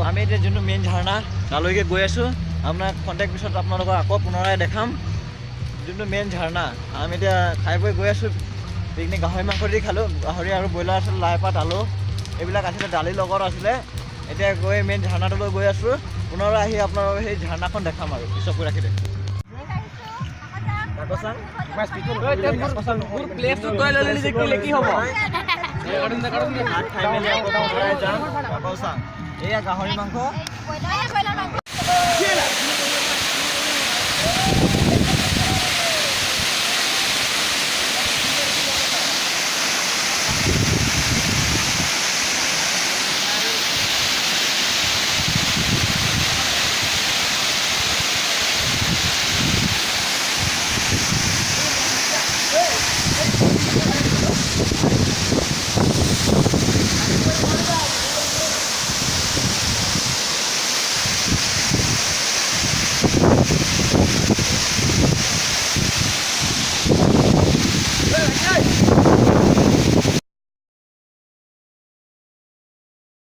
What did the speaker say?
আমি এতিয়া যোনটো মেইন ঝাৰণা তালৈকে গৈ আছোঁ। আপোনাক কণ্টেক্ট পিছত আপোনালোকক আকৌ পুনৰাই দেখাম যোনটো মেইন ঝাৰণা। আমি এতিয়া খাই বৈ গৈ আছোঁ। পিকনিক গাহৰি মাংস দি খালোঁ। গাহৰি আৰু ব্ৰইলাৰ আছিলে, লাই পাত, আলু এইবিলাক আছিলে, দালিৰ লগত আছিলে। এতিয়া গৈ মেইন ঝাৰণাটোলৈ গৈ আছোঁ। পুনৰাই আহি আপোনালোকক সেই ঝাৰণাখন দেখাম আৰু পিছকৈ ৰাখি দিম। এয়া গাহৰি মাংস,